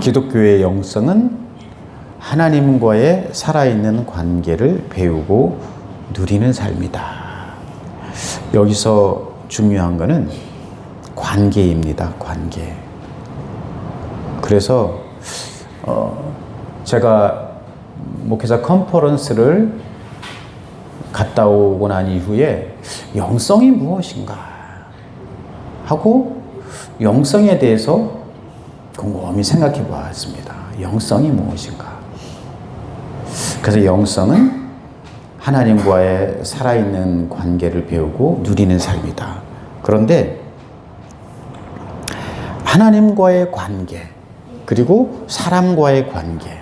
기독교의 영성은 하나님과의 살아있는 관계를 배우고 누리는 삶이다. 여기서 중요한 것은 관계입니다. 관계. 그래서 제가 목회자 컨퍼런스를 갔다 오고 난 이후에 영성이 무엇인가 하고 영성에 대해서 곰곰이 생각해 보았습니다. 영성이 무엇인가? 그래서 영성은 하나님과의 살아있는 관계를 배우고 누리는 삶이다. 그런데 하나님과의 관계 그리고 사람과의 관계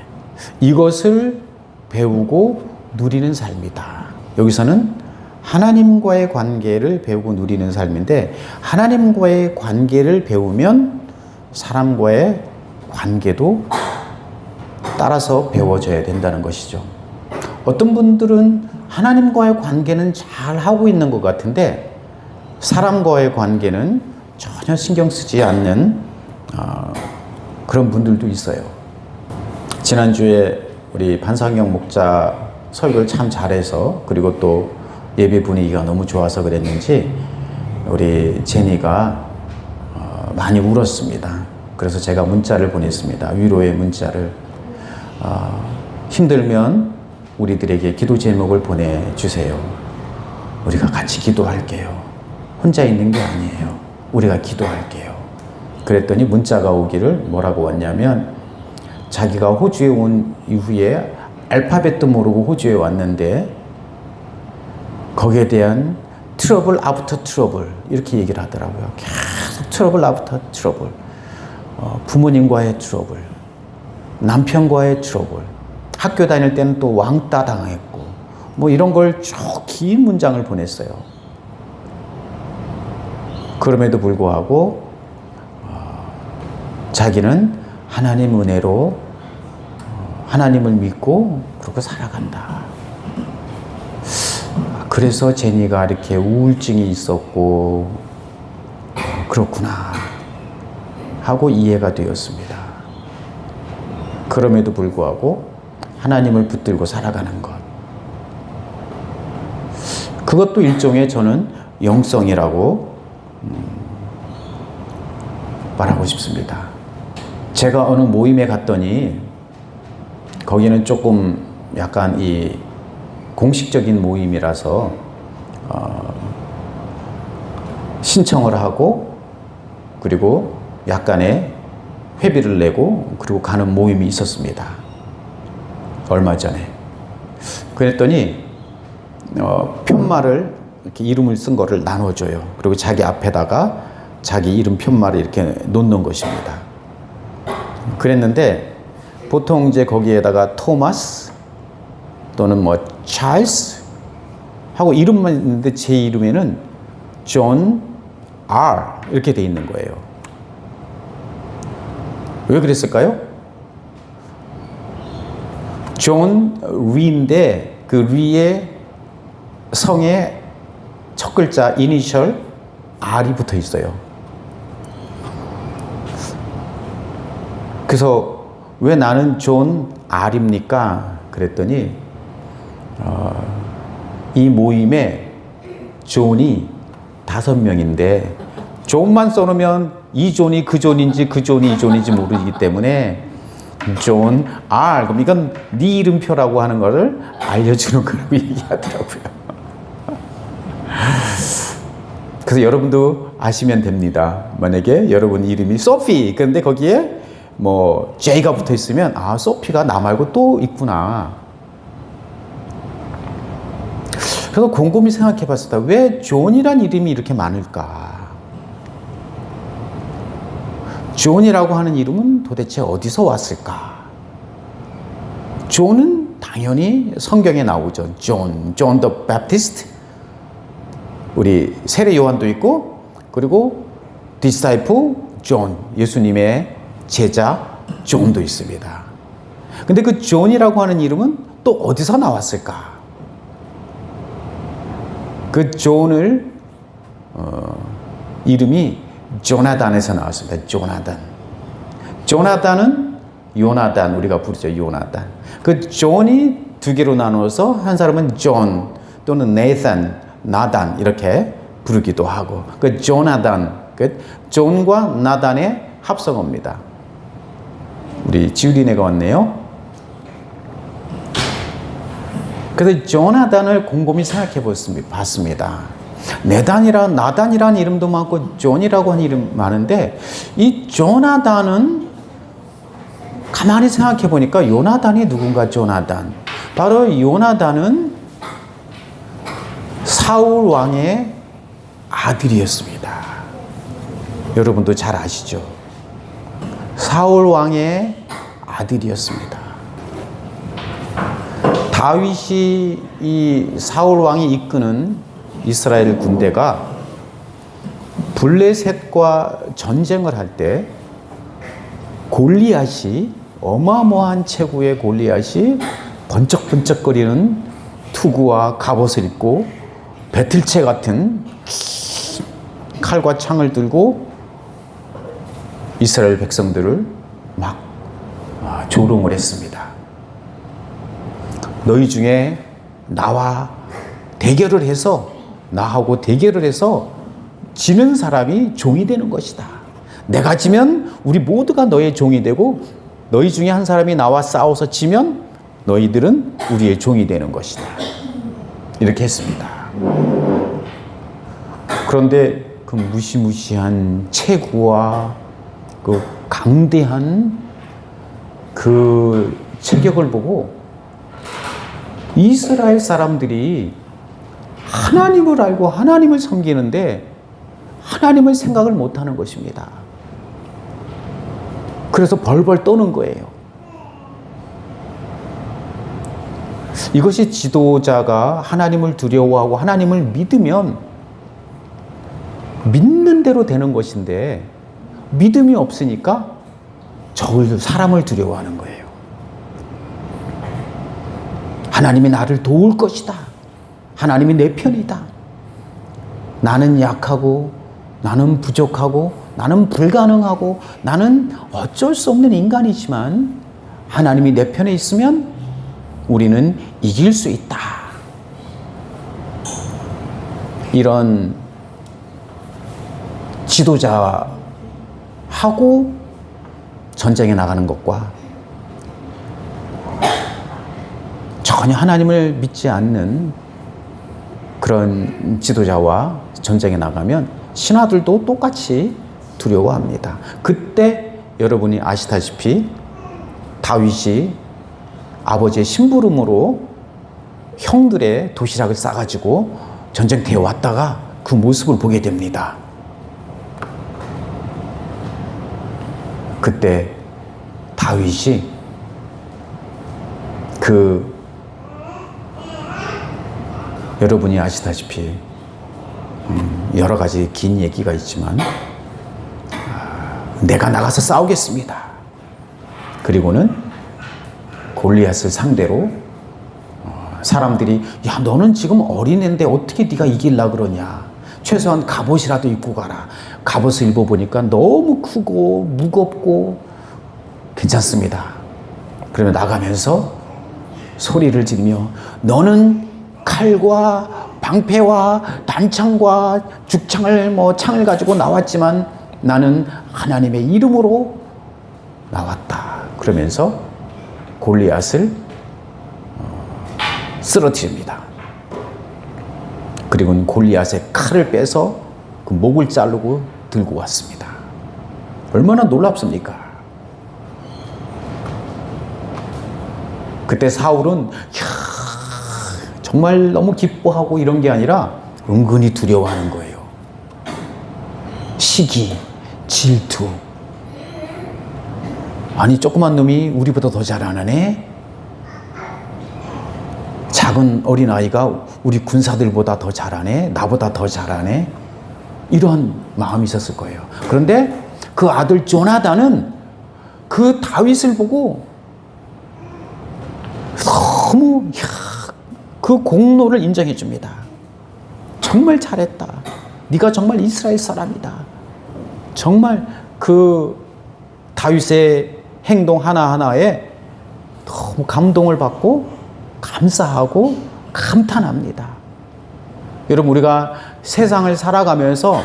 이것을 배우고 누리는 삶이다. 여기서는 하나님과의 관계를 배우고 누리는 삶인데 하나님과의 관계를 배우면 사람과의 관계도 따라서 배워져야 된다는 것이죠. 어떤 분들은 하나님과의 관계는 잘 하고 있는 것 같은데 사람과의 관계는 전혀 신경 쓰지 않는 그런 분들도 있어요. 지난주에 우리 반상영 목자 설교를 참 잘해서 그리고 또 예배 분위기가 너무 좋아서 그랬는지 우리 제니가 많이 울었습니다. 그래서 제가 문자를 보냈습니다. 위로의 문자를. 힘들면 우리들에게 기도 제목을 보내주세요. 우리가 같이 기도할게요. 혼자 있는 게 아니에요. 우리가 기도할게요. 그랬더니 문자가 오기를 뭐라고 왔냐면 자기가 호주에 온 이후에 알파벳도 모르고 호주에 왔는데 거기에 대한 트러블 아프터 트러블 이렇게 얘기를 하더라고요. 계속 트러블 아프터 트러블. 부모님과의 트러블, 남편과의 트러블, 학교 다닐 때는 또 왕따 당했고 뭐 이런 걸 쭉 긴 문장을 보냈어요. 그럼에도 불구하고 자기는 하나님 은혜로 하나님을 믿고 그렇게 살아간다. 그래서 제니가 이렇게 우울증이 있었고 그렇구나 하고 이해가 되었습니다. 그럼에도 불구하고 하나님을 붙들고 살아가는 것. 그것도 일종의 저는 영성이라고 말하고 싶습니다. 제가 어느 모임에 갔더니 거기는 조금 약간 이 공식적인 모임이라서 신청을 하고 그리고 약간의 회비를 내고 그리고 가는 모임이 있었습니다. 얼마 전에. 그랬더니 편말을 이렇게 이름을 쓴 거를 나눠줘요. 그리고 자기 앞에다가 자기 이름 편말을 이렇게 놓는 것입니다. 그랬는데 보통 이제 거기에다가 토마스 또는 뭐 찰스 하고 이름만 있는데 제 이름에는 존 R 이렇게 돼 있는 거예요. 왜 그랬을까요? 존 리인데 그 리의 성의 첫 글자 이니셜 R이 붙어 있어요. 그래서 왜 나는 존 R입니까? 그랬더니 이 모임에 존이 5명인데 존만 써놓으면 이 존이 그 존인지 그 존이 이 존인지 모르기 때문에 존 R 그럼 이건 네 이름표라고 하는 거를 알려주는 거라고 얘기하더라고요. 그래서 여러분도 아시면 됩니다. 만약에 여러분 이름이 소피 그런데 거기에 뭐 J가 붙어 있으면 아 소피가 나 말고 또 있구나. 그래서 곰곰이 생각해 봤습니다. 왜 존이란 이름이 이렇게 많을까? 존이라고 하는 이름은 도대체 어디서 왔을까? 존은 당연히 성경에 나오죠. 존 더 베프티스트. 우리 세례 요한도 있고 그리고 디스사이플 존 예수님의 제자 존도 있습니다. 근데 그 존이라고 하는 이름은 또 어디서 나왔을까? 그 존을 이름이 조나단에서 나왔습니다. 조나단. 조나단은 요나단, 우리가 부르죠. 요나단. 그 존이 두 개로 나누어서 한 사람은 존 또는 네산, 나단 이렇게 부르기도 하고, 그 조나단, 그 존과 나단의 합성어입니다. 우리 지우리네가 왔네요. 그래서 조나단을 곰곰이 생각해 봤습니다. 나단이라는 이름도 많고 존이라고 하는 이름 많은데, 이 조나단은 가만히 생각해 보니까 요나단이 누군가? 조나단, 바로 요나단은 사울 왕의 아들이었습니다. 여러분도 잘 아시죠? 사울 왕의 아들이었습니다. 다윗이 이 사울 왕이 이끄는 이스라엘 군대가 블레셋과 전쟁을 할 때 골리앗이, 어마어마한 체구의 골리앗이 번쩍번쩍거리는 투구와 갑옷을 입고 배틀채 같은 칼과 창을 들고 이스라엘 백성들을 막 조롱을 했습니다. 너희 중에 나하고 대결을 해서 지는 사람이 종이 되는 것이다. 내가 지면 우리 모두가 너의 종이 되고, 너희 중에 한 사람이 나와 싸워서 지면 너희들은 우리의 종이 되는 것이다. 이렇게 했습니다. 그런데 그 무시무시한 체구와 그 강대한 그 체격을 보고 이스라엘 사람들이 하나님을 알고 하나님을 섬기는데 하나님을 생각을 못하는 것입니다. 그래서 벌벌 떠는 거예요. 이것이 지도자가 하나님을 두려워하고 하나님을 믿으면 믿는 대로 되는 것인데, 믿음이 없으니까 사람을 두려워하는 거예요. 하나님이 나를 도울 것이다. 하나님이 내 편이다. 나는 약하고, 나는 부족하고, 나는 불가능하고, 나는 어쩔 수 없는 인간이지만 하나님이 내 편에 있으면 우리는 이길 수 있다. 이런 지도자하고 전쟁에 나가는 것과 전혀 하나님을 믿지 않는 그런 지도자와 전쟁에 나가면 신하들도 똑같이 두려워합니다. 그때 여러분이 아시다시피 다윗이 아버지의 심부름으로 형들의 도시락을 싸가지고 전쟁터에 왔다가 그 모습을 보게 됩니다. 그때 다윗이 여러분이 아시다시피 여러 가지 긴 얘기가 있지만, 내가 나가서 싸우겠습니다. 그리고는 골리앗을 상대로 사람들이, 야, 너는 지금 어린애인데 어떻게 네가 이기려고 그러냐. 최소한 갑옷이라도 입고 가라. 갑옷을 입어보니까 너무 크고 무겁고 괜찮습니다. 그러면 나가면서 소리를 지르며, 너는 칼과 방패와 단창과 죽창을 창을 가지고 나왔지만 나는 하나님의 이름으로 나왔다. 그러면서 골리앗을 쓰러뜨립니다. 그리고는 골리앗의 칼을 빼서 그 목을 자르고 들고 왔습니다. 얼마나 놀랍습니까? 그때 사울은 정말 너무 기뻐하고 이런 게 아니라 은근히 두려워하는 거예요. 시기, 질투. 아니, 조그만 놈이 우리보다 더 잘하네? 작은 어린아이가 우리 군사들보다 더 잘하네? 나보다 더 잘하네? 이런 마음이 있었을 거예요. 그런데 그 아들 조나단은 그 다윗을 보고 너무 그 공로를 인정해 줍니다. 정말 잘했다. 네가 정말 이스라엘 사람이다. 정말 그 다윗의 행동 하나하나에 너무 감동을 받고 감사하고 감탄합니다. 여러분, 우리가 세상을 살아가면서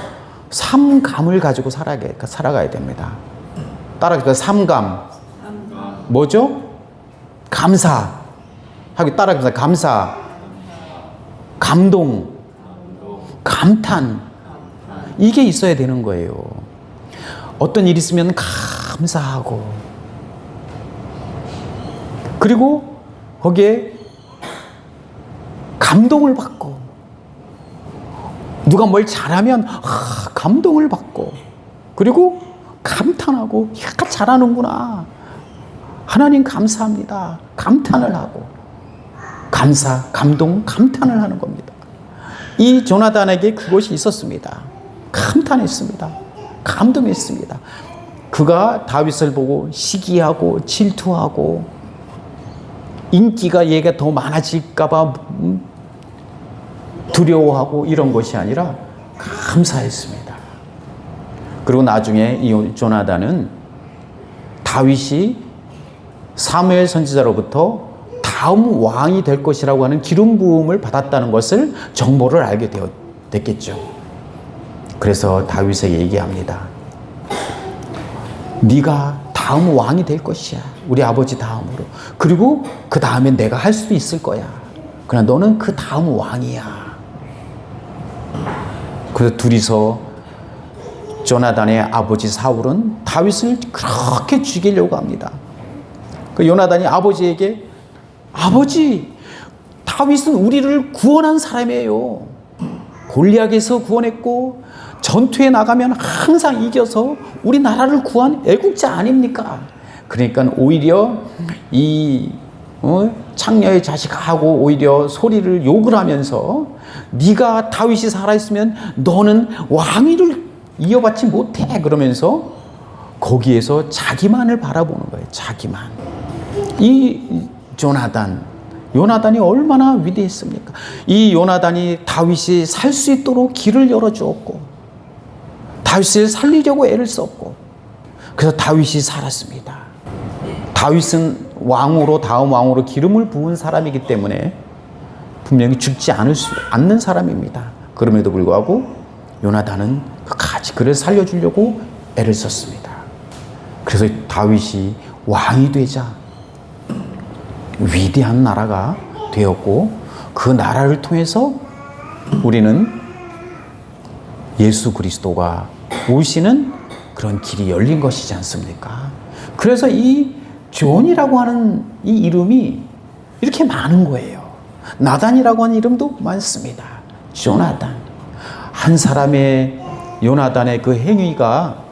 삼감을 가지고 살아가야 됩니다. 따라서 삼감. 뭐죠? 감사. 하고 따라서 감사. 감동. 감탄. 이게 있어야 되는 거예요. 어떤 일이 있으면 감사하고, 그리고 거기에 감동을 받고, 누가 뭘 잘하면 감동을 받고, 그리고 감탄하고, 야, 잘하는구나, 하나님 감사합니다, 감탄을 하고, 감사, 감동, 감탄을 하는 겁니다. 이 조나단에게 그것이 있었습니다. 감탄했습니다. 감동했습니다. 그가 다윗을 보고 시기하고 질투하고 인기가 얘가 더 많아질까봐 두려워하고 이런 것이 아니라 감사했습니다. 그리고 나중에 이 조나단은 다윗이 사무엘 선지자로부터 다음 왕이 될 것이라고 하는 기름 부음을 받았다는 것을 정보를 알게 됐겠죠. 그래서 다윗에게 얘기합니다. 네가 다음 왕이 될 것이야. 우리 아버지 다음으로. 그리고 그 다음에 내가 할 수도 있을 거야. 그러나 너는 그 다음 왕이야. 그래서 둘이서 조나단의 아버지 사울은 다윗을 그렇게 죽이려고 합니다. 그 요나단이 아버지에게, 아버지, 다윗은 우리를 구원한 사람이에요. 골리앗에서 구원했고 전투에 나가면 항상 이겨서 우리 나라를 구한 애국자 아닙니까? 그러니까 오히려 이 창녀의 자식하고 오히려 소리를 욕을 하면서 네가 다윗이 살아있으면 너는 왕위를 이어받지 못해, 그러면서 거기에서 자기만을 바라보는 거예요. 자기만. 이 요나단이 얼마나 위대했습니까? 이 요나단이 다윗이 살 수 있도록 길을 열어주었고, 다윗을 살리려고 애를 썼고, 그래서 다윗이 살았습니다. 다윗은 다음 왕으로 기름을 부은 사람이기 때문에 분명히 죽지 않는 사람입니다. 그럼에도 불구하고 요나단은 끝까지 그를 살려주려고 애를 썼습니다. 그래서 다윗이 왕이 되자 위대한 나라가 되었고, 그 나라를 통해서 우리는 예수 그리스도가 오시는 그런 길이 열린 것이지 않습니까? 그래서 이 존이라고 하는 이 이름이 이렇게 많은 거예요. 나단이라고 하는 이름도 많습니다. 조나단. 한 사람의 요나단의 그 행위가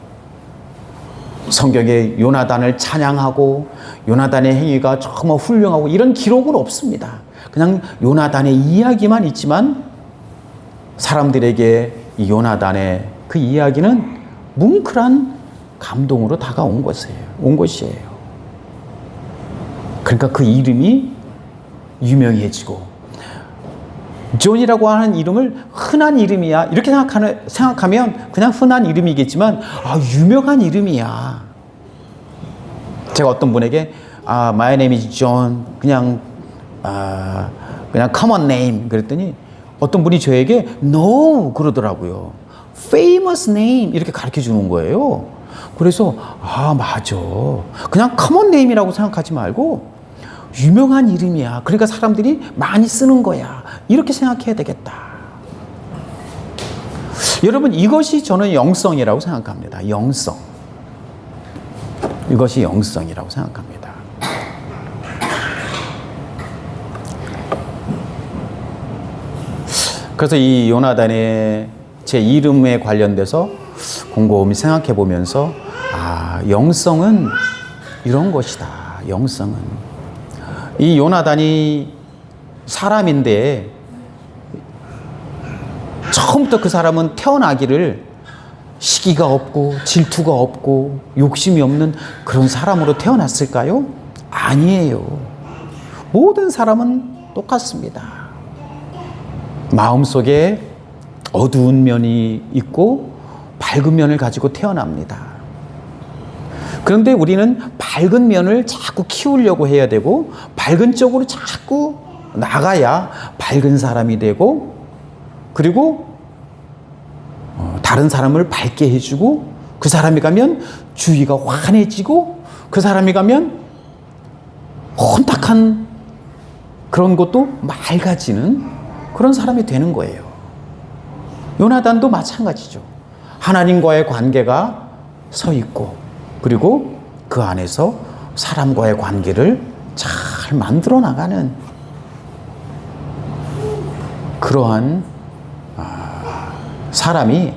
성경에 요나단을 찬양하고 요나단의 행위가 정말 훌륭하고 이런 기록은 없습니다. 그냥 요나단의 이야기만 있지만 사람들에게 이 요나단의 그 이야기는 뭉클한 감동으로 다가온 것이에요. 그러니까 그 이름이 유명해지고, 존이라고 하는 이름을 흔한 이름이야 이렇게 생각하면 그냥 흔한 이름이겠지만 유명한 이름이야. 제가 어떤 분에게 my name is John, 그냥 common name 그랬더니 어떤 분이 저에게 no 그러더라고요. famous name 이렇게 가르쳐 주는 거예요. 그래서 맞아, 그냥 common name이라고 생각하지 말고 유명한 이름이야, 그러니까 사람들이 많이 쓰는 거야, 이렇게 생각해야 되겠다. 여러분, 이것이 저는 영성이라고 생각합니다. 영성. 이것이 영성이라고 생각합니다. 그래서 이 요나단의 제 이름에 관련돼서 곰곰이 생각해 보면서 영성은 이런 것이다. 영성은 이 요나단이 사람인데 처음부터 그 사람은 태어나기를 시기가 없고 질투가 없고 욕심이 없는 그런 사람으로 태어났을까요? 아니에요. 모든 사람은 똑같습니다. 마음속에 어두운 면이 있고 밝은 면을 가지고 태어납니다. 그런데 우리는 밝은 면을 자꾸 키우려고 해야 되고 밝은 쪽으로 자꾸 나가야 밝은 사람이 되고 그리고 다른 사람을 밝게 해주고 그 사람이 가면 주위가 환해지고 그 사람이 가면 혼탁한 그런 것도 맑아지는 그런 사람이 되는 거예요. 요나단도 마찬가지죠. 하나님과의 관계가 서 있고 그리고 그 안에서 사람과의 관계를 잘 만들어 나가는 그러한 사람이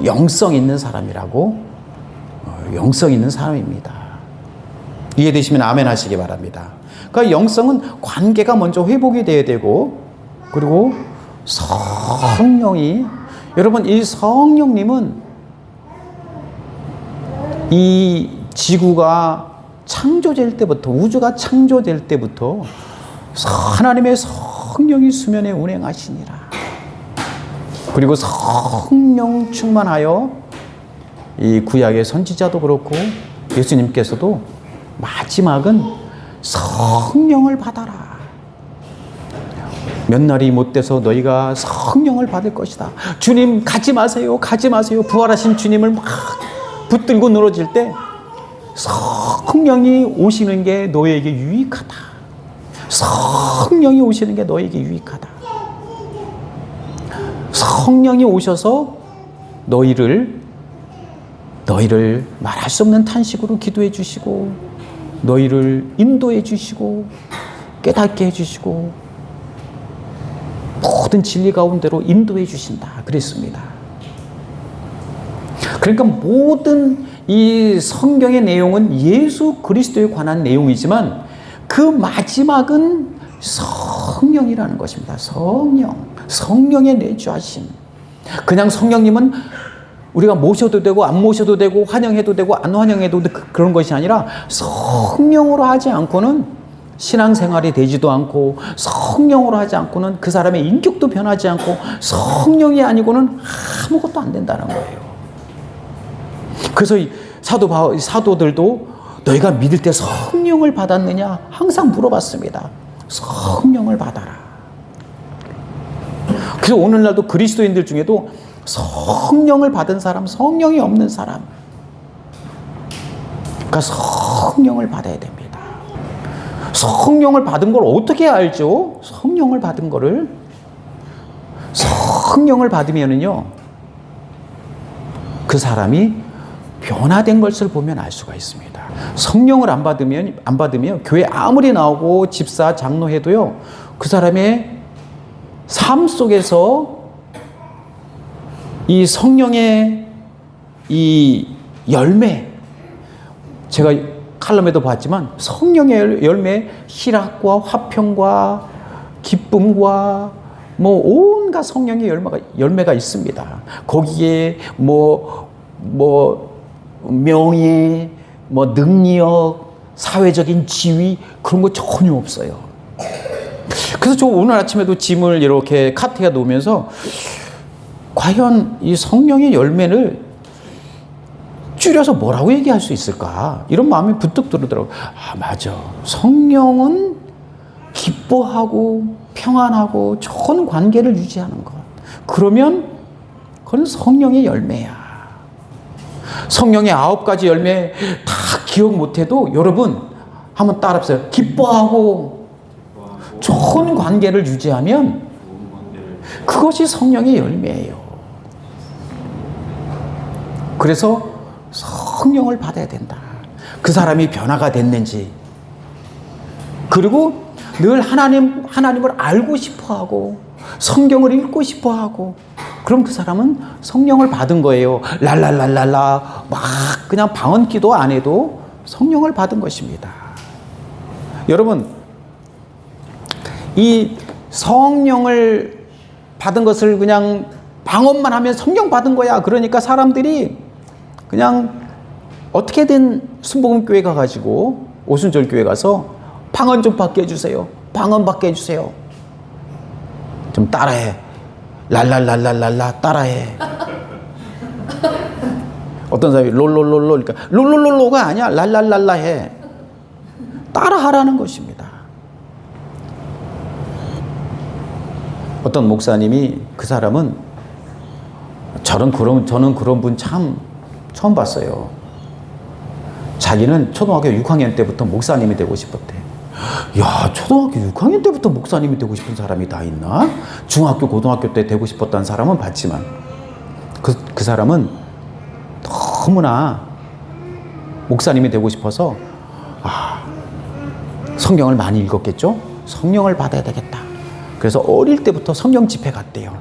영성 있는 사람이라고 영성 있는 사람입니다. 이해되시면 아멘 하시기 바랍니다. 그러니까 영성은 관계가 먼저 회복이 돼야 되고 그리고 성령이 여러분 이 성령님은 이 지구가 창조될 때부터 우주가 창조될 때부터 하나님의 성령이 수면에 운행하시니라. 그리고 성령 충만하여 이 구약의 선지자도 그렇고 예수님께서도 마지막은 성령을 받아라. 몇 날이 못 돼서 너희가 성령을 받을 것이다. 주님 가지 마세요. 가지 마세요. 부활하신 주님을 막 붙들고 늘어질 때 성령이 오시는 게 너에게 유익하다. 성령이 오시는 게 너에게 유익하다. 성령이 오셔서 너희를 말할 수 없는 탄식으로 기도해 주시고 너희를 인도해 주시고 깨닫게 해 주시고 모든 진리 가운데로 인도해 주신다 그랬습니다. 그러니까 모든 이 성경의 내용은 예수 그리스도에 관한 내용이지만 그 마지막은 성령이라는 것입니다. 성령의 내주하심. 그냥 성령님은 우리가 모셔도 되고 안 모셔도 되고 환영해도 되고 안 환영해도 그런 것이 아니라 성령으로 하지 않고는 신앙생활이 되지도 않고 성령으로 하지 않고는 그 사람의 인격도 변하지 않고 성령이 아니고는 아무것도 안 된다는 거예요. 그래서 사도들도 너희가 믿을 때 성령을 받았느냐 항상 물어봤습니다. 성령을 받아라. 그래서 오늘날도 그리스도인들 중에도 성령을 받은 사람, 성령이 없는 사람, 그러니까 성령을 받아야 됩니다. 성령을 받은 걸 어떻게 알죠? 성령을 받은 거를 성령을 받으면은요 그 사람이 변화된 것을 보면 알 수가 있습니다. 성령을 안 받으면 교회 아무리 나오고 집사 장로해도요 그 사람의 삶 속에서 이 성령의 이 열매, 제가 칼럼에도 봤지만 성령의 열매, 희락과 화평과 기쁨과 뭐 온갖 성령의 열매가 있습니다. 거기에 뭐 명예, 뭐 능력, 사회적인 지위 그런 거 전혀 없어요. 그래서 저 오늘 아침에도 짐을 이렇게 카트에 놓으면서 과연 이 성령의 열매를 줄여서 뭐라고 얘기할 수 있을까? 이런 마음이 부뜩 들더라고요. 아, 맞아. 성령은 기뻐하고 평안하고 좋은 관계를 유지하는 것. 그러면 그건 성령의 열매야. 성령의 9가지 열매 다 기억 못해도 여러분 한번 따라해보세요. 기뻐하고 좋은 관계를 유지하면 그것이 성령의 열매예요. 그래서 성령을 받아야 된다. 그 사람이 변화가 됐는지, 그리고 늘 하나님을 알고 싶어하고 성경을 읽고 싶어하고, 그럼 그 사람은 성령을 받은 거예요. 랄랄랄랄라 막 그냥 방언 기도 안 해도 성령을 받은 것입니다. 여러분, 이 성령을 받은 것을 그냥 방언만 하면 성령 받은 거야. 그러니까 사람들이 그냥 어떻게든 순복음교회 가가지고 오순절교회 가서 방언 좀 받게 해주세요. 방언 받게 해주세요. 좀 따라해. 랄랄랄랄랄라 따라해. 어떤 사람이 롤롤롤롤, 그러니까 롤롤롤로가 아니야. 랄랄랄라 해. 따라하라는 것입니다. 어떤 목사님이, 그 사람은 저는 그런 분 참 처음 봤어요. 자기는 초등학교 6학년 때부터 목사님이 되고 싶었대. 야, 초등학교 6학년 때부터 목사님이 되고 싶은 사람이 다 있나? 중학교, 고등학교 때 되고 싶었다는 사람은 봤지만 그 사람은 너무나 목사님이 되고 싶어서 성경을 많이 읽었겠죠? 성령을 받아야 되겠다. 그래서 어릴 때부터 성령 집회 갔대요.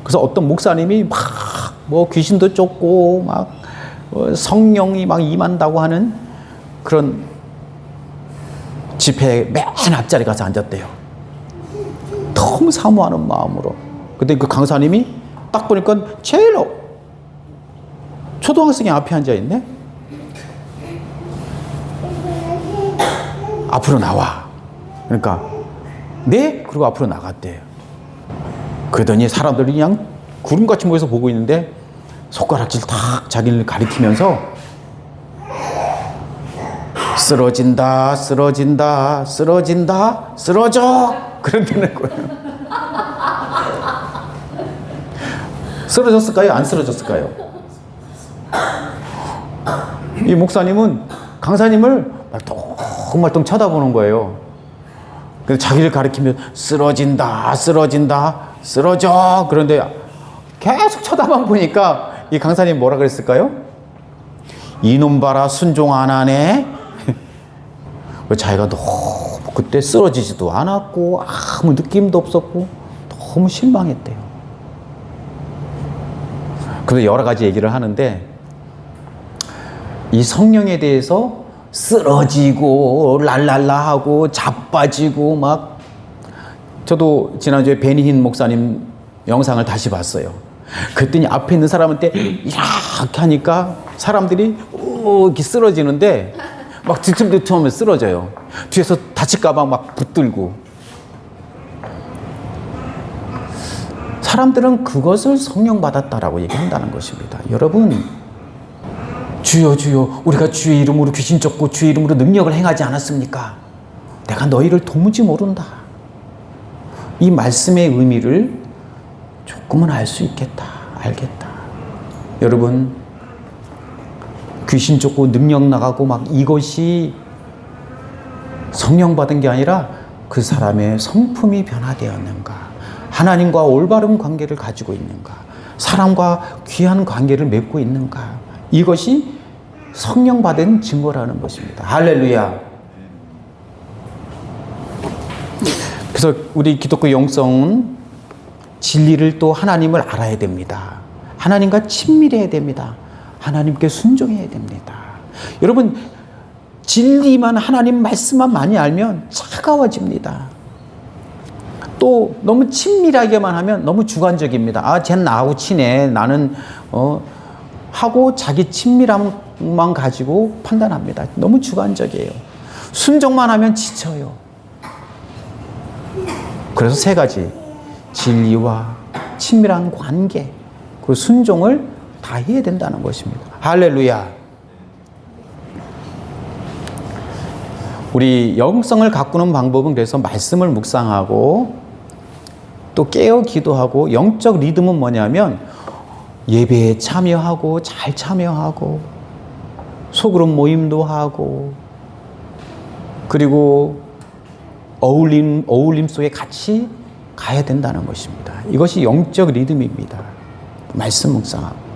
그래서 어떤 목사님이 막 뭐 귀신도 쫓고 막 성령이 막 임한다고 하는 그런 집회에 맨 앞자리 가서 앉았대요. 너무 사모하는 마음으로. 근데 그 강사님이 딱 보니까 제일 초등학생이 앞에 앉아 있네. 앞으로 나와. 그러니까 네? 그리고 앞으로 나갔대요. 그러더니 사람들이 그냥 구름같이 모여서 보고 있는데 손가락질 탁 자기를 가리키면서 쓰러진다, 쓰러진다, 쓰러진다, 쓰러져. 그런다는 거예요. 쓰러졌을까요? 안 쓰러졌을까요? 이 목사님은 강사님을 말똥말똥 쳐다보는 거예요. 그래서 자기를 가리키면 쓰러진다, 쓰러진다, 쓰러져. 그런데 계속 쳐다만 보니까 이 강사님 뭐라 그랬을까요? 이놈 봐라, 순종 안 하네. 자기가 너무 그때 쓰러지지도 않았고 아무 느낌도 없었고 너무 실망했대요. 그래서 여러 가지 얘기를 하는데 이 성령에 대해서 쓰러지고 랄랄라 하고 자빠지고 막, 저도 지난주에 베니힌 목사님 영상을 다시 봤어요. 그랬더니 앞에 있는 사람한테 이렇게 하니까 사람들이 이렇게 쓰러지는데 막 뒤틈뒤틈하면 쓰러져요. 뒤에서 다칠까봐 막 붙들고. 사람들은 그것을 성령 받았다라고 얘기한다는 것입니다. 여러분, 주여 주여 우리가 주의 이름으로 귀신 쫓고 주의 이름으로 능력을 행하지 않았습니까? 내가 너희를 도무지 모른다. 이 말씀의 의미를 조금은 알 수 있겠다, 알겠다. 여러분, 귀신 쫓고 능력 나가고 막 이것이 성령 받은 게 아니라 그 사람의 성품이 변화되었는가, 하나님과 올바른 관계를 가지고 있는가, 사람과 귀한 관계를 맺고 있는가, 이것이 성령 받은 증거라는 것입니다. 할렐루야. 그래서 우리 기독교 영성은 진리를, 또 하나님을 알아야 됩니다. 하나님과 친밀해야 됩니다. 하나님께 순종해야 됩니다. 여러분, 진리만, 하나님 말씀만 많이 알면 차가워집니다. 또 너무 친밀하게만 하면 너무 주관적입니다. 아, 쟤는 나하고 친해. 나는 하고 자기 친밀함만 가지고 판단합니다. 너무 주관적이에요. 순종만 하면 지쳐요. 그래서 세 가지, 진리와 친밀한 관계, 그 순종을 다 해야 된다는 것입니다. 할렐루야. 우리 영성을 가꾸는 방법은 그래서 말씀을 묵상하고 또 깨어 기도하고, 영적 리듬은 뭐냐면 예배에 참여하고, 잘 참여하고, 소그룹 모임도 하고, 그리고 어울림 속에 같이 가야 된다는 것입니다. 이것이 영적 리듬입니다. 말씀 묵상하고.